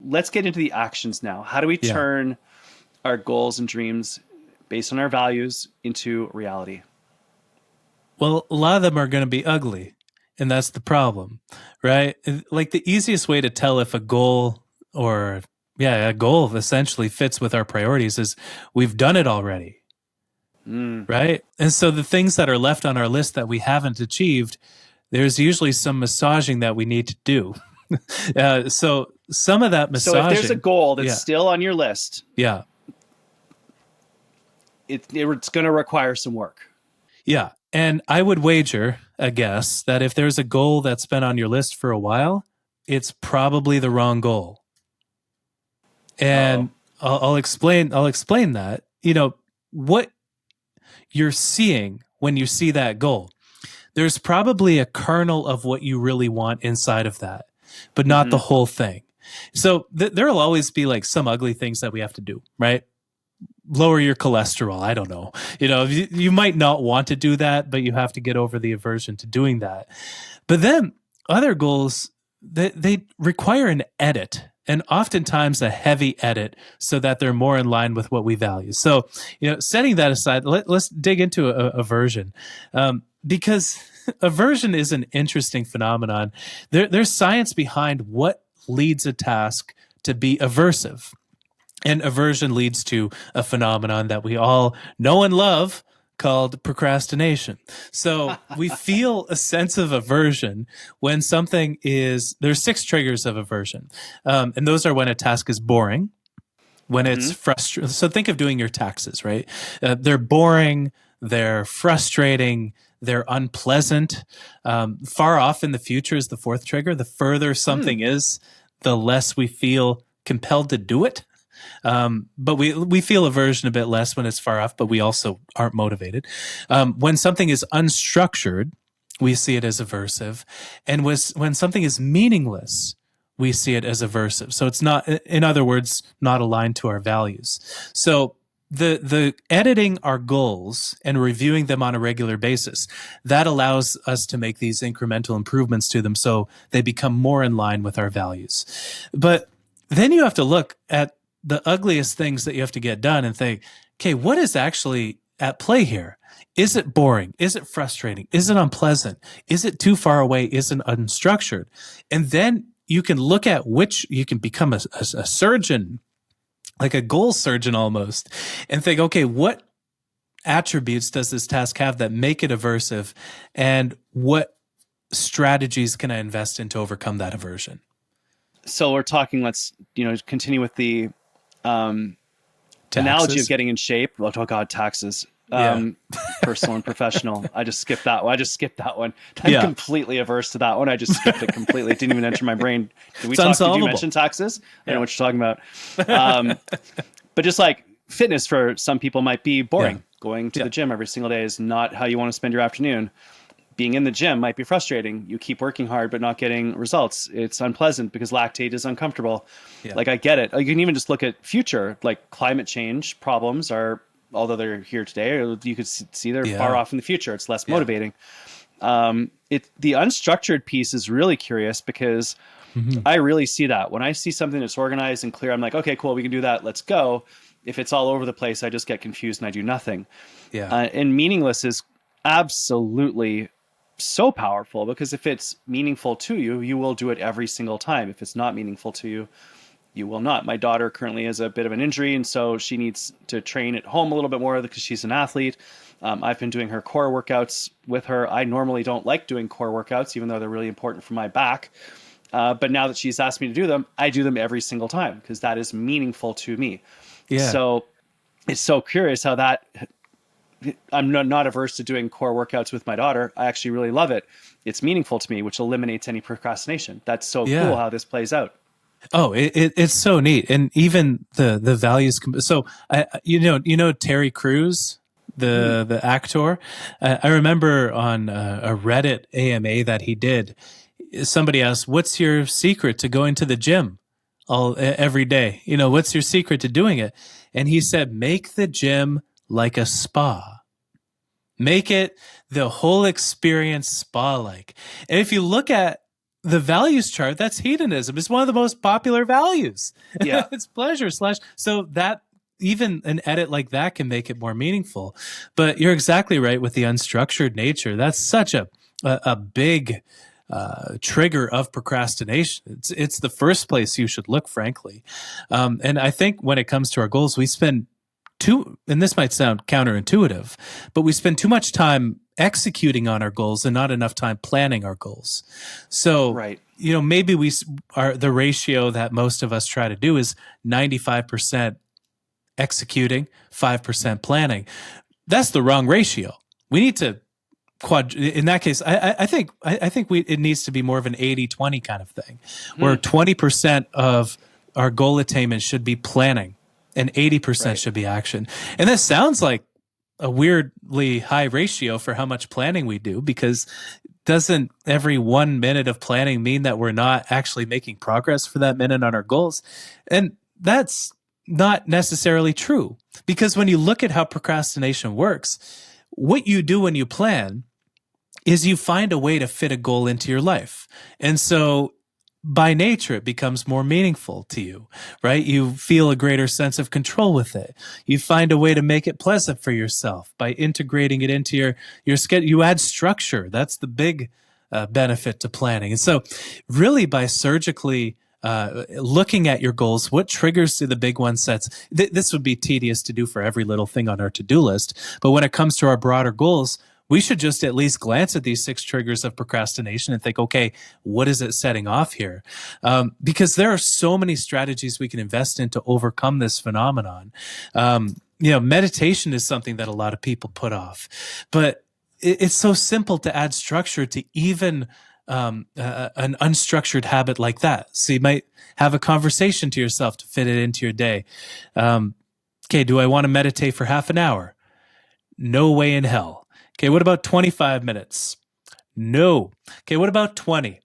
let's get into the actions now. How do we Yeah. turn our goals and dreams based on our values into reality? Well, a lot of them are going to be ugly, and that's the problem, right? Like the easiest way to tell if a goal or yeah, a goal essentially fits with our priorities is we've done it already, Mm. right? And so the things that are left on our list that we haven't achieved, there's usually some massaging that we need to do. So some of that So if there's a massaging, goal that's yeah, still on your list, yeah, it's going to require some work. yeah. And I would wager a guess that if there's a goal that's been on your list for a while, it's probably the wrong goal. Uh-oh. And I'll explain. I'll explain that. What you're seeing when you see that goal. There's probably a kernel of what you really want inside of that, but not the Mm-hmm. whole thing. So there'll always be like some ugly things that we have to do, right? Lower your cholesterol. I don't know. You might not want to do that, but you have to get over the aversion to doing that. But then other goals, they require an edit, and oftentimes a heavy edit, so that they're more in line with what we value. So, setting that aside, let's dig into aversion, because aversion is an interesting phenomenon. There's science behind what leads a task to be aversive. And aversion leads to a phenomenon that we all know and love called procrastination. So we feel a sense of aversion when something there's 6 triggers of aversion. And those are when a task is boring, when it's frustrating. So think of doing your taxes, right? They're boring, they're frustrating, they're unpleasant. Far off in the future is the 4th trigger. The further something is, the less we feel compelled to do it. But we feel aversion a bit less when it's far off, but we also aren't motivated. When something is unstructured, we see it as aversive. And when something is meaningless, we see it as aversive. So it's not, in other words, not aligned to our values. So the editing our goals and reviewing them on a regular basis, that allows us to make these incremental improvements to them so they become more in line with our values. But then you have to look at the ugliest things that you have to get done and think, okay, what is actually at play here? Is it boring? Is it frustrating? Is it unpleasant? Is it too far away? Is it unstructured? And then you can look at you can become a surgeon, like a goal surgeon almost, and think, okay, what attributes does this task have that make it aversive? And what strategies can I invest in to overcome that aversion? So we're talking, let's, continue with the analogy of getting in shape. Oh God, taxes. Yeah. Personal and professional. I just skipped that one. I'm Yeah. completely averse to that one. I just skipped it completely. It didn't even enter my brain. Did you Unsolvable. mention taxes? I Yeah. know what you're talking about. But just like fitness for some people might be boring. Yeah. Going to the gym every single day is not how you want to spend your afternoon. Being in the gym might be frustrating. You keep working hard, but not getting results. It's unpleasant because lactate is uncomfortable. Yeah. Like I get it. You can even just look at future, like climate change problems are, although they're here today, you could see they're far off in the future. It's less motivating. The unstructured piece is really curious because I really see that when I see something that's organized and clear, I'm like, okay, cool. We can do that. Let's go. If it's all over the place, I just get confused and I do nothing. Yeah. And meaningless is absolutely so powerful because if it's meaningful to you, you will do it every single time. If it's not meaningful to you, you will not. My daughter currently has a bit of an injury, and so she needs to train at home a little bit more because she's an athlete. I've been doing her core workouts with her. I normally don't like doing core workouts, even though they're really important for my back. But now that she's asked me to do them, I do them every single time because that is meaningful to me. Yeah. So it's so curious how that... I'm not averse to doing core workouts with my daughter. I actually really love it. It's meaningful to me, which eliminates any procrastination. That's so cool how this plays out. Oh, it's so neat. And even the values. So, Terry Crews, the actor, I remember on a Reddit AMA that he did, somebody asked, what's your secret to going to the gym every day? What's your secret to doing it? And he said, make the gym like a spa. Make it the whole experience spa-like. And if you look at the values chart, that's hedonism. It's one of the most popular values. Yeah. It's pleasure slash. So that even an edit like that can make it more meaningful. But you're exactly right with the unstructured nature. That's such a big trigger of procrastination. It's the first place you should look, frankly. And I think when it comes to our goals, we spend and this might sound counterintuitive, but we spend too much time executing on our goals and not enough time planning our goals. So, Right. maybe the ratio that most of us try to do is 95% executing, 5% planning. That's the wrong ratio. We need to in that case, I think it needs to be more of an 80-20 kind of thing, where 20% of our goal attainment should be planning and 80% should be action. And that sounds like a weirdly high ratio for how much planning we do, because doesn't every 1 minute of planning mean that we're not actually making progress for that minute on our goals? And that's not necessarily true, because when you look at how procrastination works, what you do when you plan is you find a way to fit a goal into your life. And so by nature, it becomes more meaningful to you, right? You feel a greater sense of control with it. You find a way to make it pleasant for yourself by integrating it into your schedule. You add structure. That's the big benefit to planning. And so really by surgically looking at your goals, what triggers do the big one sets? This would be tedious to do for every little thing on our to-do list. But when it comes to our broader goals, we should just at least glance at these 6 triggers of procrastination and think, okay, what is it setting off here? Because there are so many strategies we can invest in to overcome this phenomenon. Meditation is something that a lot of people put off, but it's so simple to add structure to even an unstructured habit like that. So you might have a conversation to yourself to fit it into your day. Okay, do I want to meditate for half an hour? No way in hell. Okay, what about 25 minutes? No. Okay, what about 20?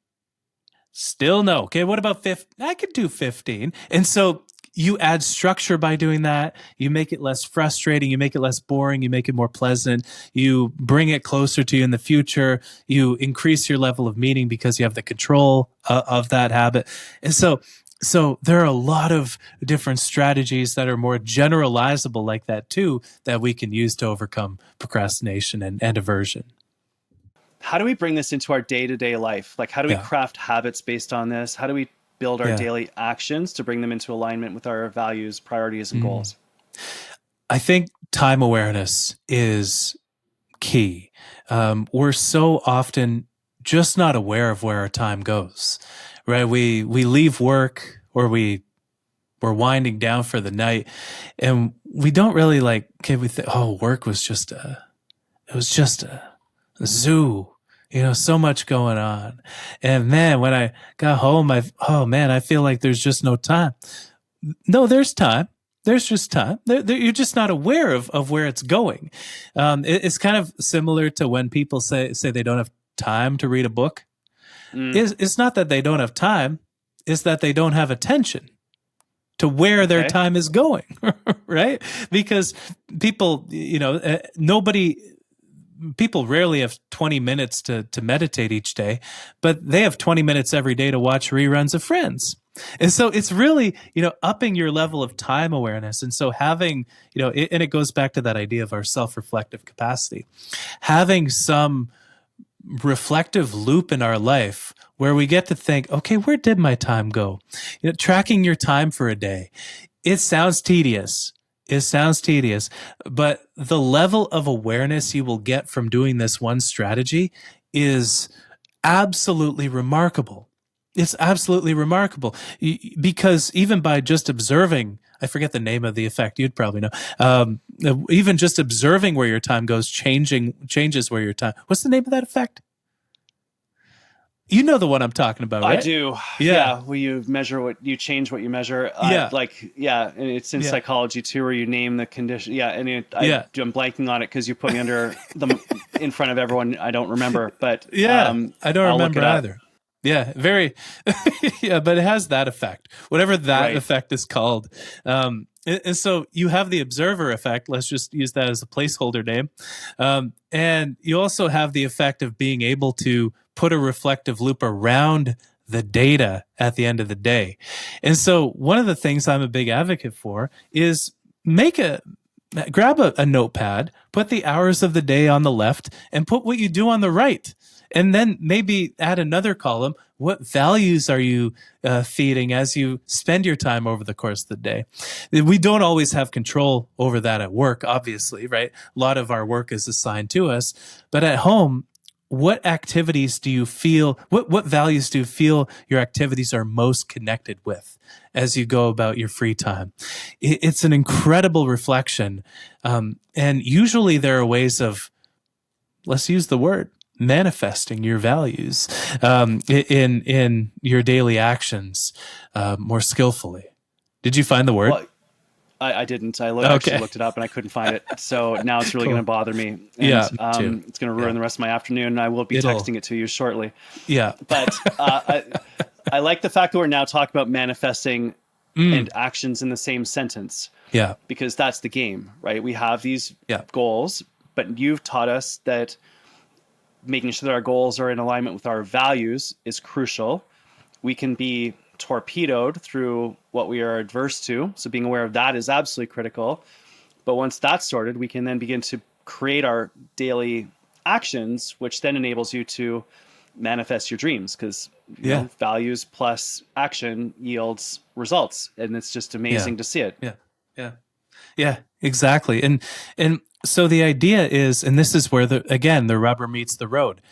Still no. Okay, what about 15? I could do 15. And so you add structure by doing that. You make it less frustrating. You make it less boring. You make it more pleasant. You bring it closer to you in the future. You increase your level of meaning because you have the control of that habit. And so there are a lot of different strategies that are more generalizable like that too, that we can use to overcome procrastination and aversion. How do we bring this into our day-to-day life? Like, how do we craft habits based on this? How do we build our daily actions to bring them into alignment with our values, priorities, and goals? I think time awareness is key. We're so often just not aware of where our time goes, right? We leave work, or we're winding down for the night, and we don't really we think, oh, work was just a zoo, so much going on. And man, when I got home, I feel like there's just no time. No, there's time. There's just time. You're just not aware of where it's going. It's kind of similar to when people say they don't have time to read a book. It's not that they don't have time. It's that they don't have attention to where their time is going, right? Because people, people rarely have 20 minutes to meditate each day, but they have 20 minutes every day to watch reruns of Friends. And so it's really, upping your level of time awareness. And so having, and it goes back to that idea of our self-reflective capacity, having some reflective loop in our life where we get to think, okay, where did my time go? Tracking your time for a day. It sounds tedious. But the level of awareness you will get from doing this one strategy is absolutely remarkable. It's absolutely remarkable, because even by just observing, I forget the name of the effect, you'd probably know, even just observing where your time goes changes where your time. What's the name of that effect? You know the one I'm talking about, right? I do. Yeah. Where you measure you change what you measure. And it's in psychology too, where you name the condition. Yeah. And I'm blanking on it because you put me in front of everyone. I don't remember, but I don't remember either. Yeah, very, but it has that effect, whatever that effect is called. And so you have the observer effect. Let's just use that as a placeholder name. And you also have the effect of being able to put a reflective loop around the data at the end of the day. And so one of the things I'm a big advocate for is grab a notepad, put the hours of the day on the left, and put what you do on the right. And then maybe add another column. What values are you feeding as you spend your time over the course of the day? We don't always have control over that at work, obviously, right? A lot of our work is assigned to us. But at home, what activities do you feel, what values do you feel your activities are most connected with as you go about your free time? It's an incredible reflection. And usually there are ways of, let's use the word, manifesting your values in your daily actions more skillfully. Did you find the word? Well, I didn't. Actually looked it up and I couldn't find it. So now it's really Cool. going to bother me. And, Yeah, it's going to ruin the rest of my afternoon. And I will be texting it to you shortly. Yeah. But I like the fact that we're now talking about manifesting and actions in the same sentence. Yeah. Because that's the game, right? We have these Yeah. goals, but you've taught us that making sure that our goals are in alignment with our values is crucial. We can be torpedoed through what we are adverse to. So being aware of that is absolutely critical. But once that's sorted, we can then begin to create our daily actions, which then enables you to manifest your dreams, because values plus action yields results. And it's just amazing to see it. Yeah, exactly. And so the idea is, and this is where the rubber meets the road.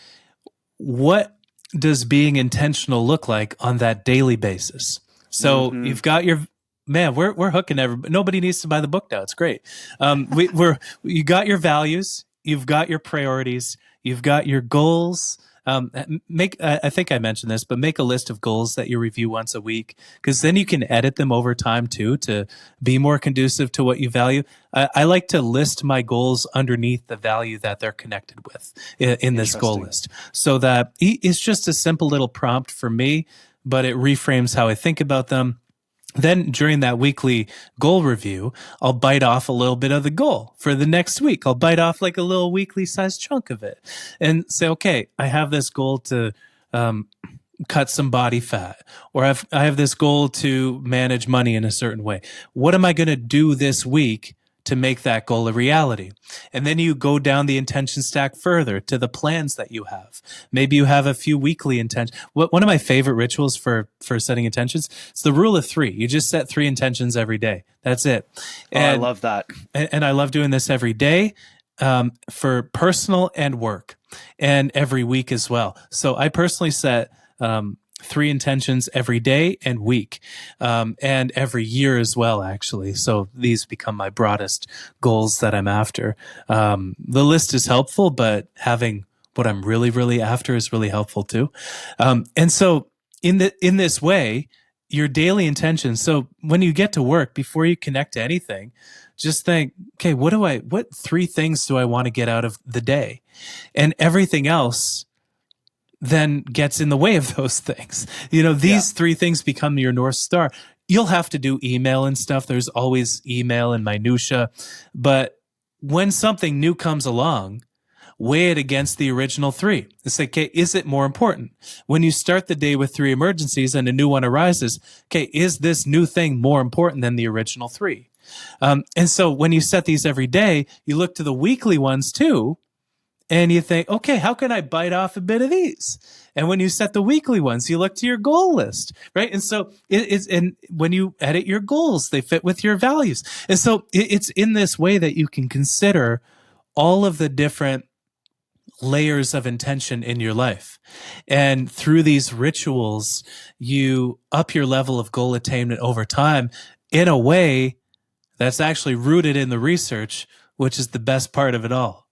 What does being intentional look like on that daily basis? So you've got we're hooking everybody. Nobody needs to buy the book now. It's great. You got your values, you've got your priorities, you've got your goals. I think I mentioned this, but make a list of goals that you review once a week, because then you can edit them over time too, to be more conducive to what you value. I like to list my goals underneath the value that they're connected with in this goal list, so that it's just a simple little prompt for me, but it reframes how I think about them. Then during that weekly goal review, I'll bite off a little bit of the goal for the next week. I'll bite off like a little weekly sized chunk of it and say, okay, I have this goal to cut some body fat, or I have this goal to manage money in a certain way. What am I going to do this week to make that goal a reality? And then you go down the intention stack further to the plans that you have. Maybe you have a few weekly intentions. One of my favorite rituals for setting intentions is the rule of 3. You just set 3 intentions every day. That's it. And I love that. And I love doing this every day for personal and work, and every week as well. So I personally set 3 intentions every day and week, and every year as well, actually. So these become my broadest goals that I'm after. The list is helpful, but having what I'm really, really after is really helpful too. And so in this way, your daily intentions. So when you get to work, before you connect to anything, just think, okay, what 3 things do I want to get out of the day? And everything else then gets in the way of those things. These 3 things become your North Star. You'll have to do email and stuff. There's always email and minutia. But when something new comes along, weigh it against the original 3. It's like, okay, is it more important? When you start the day with 3 emergencies and a new one arises, okay, is this new thing more important than the original 3? And so when you set these every day, you look to the weekly ones too, and you think, okay, how can I bite off a bit of these? And when you set the weekly ones, you look to your goal list, right? And so and when you edit your goals, they fit with your values. And so it's in this way that you can consider all of the different layers of intention in your life. And through these rituals, you up your level of goal attainment over time in a way that's actually rooted in the research, which is the best part of it all.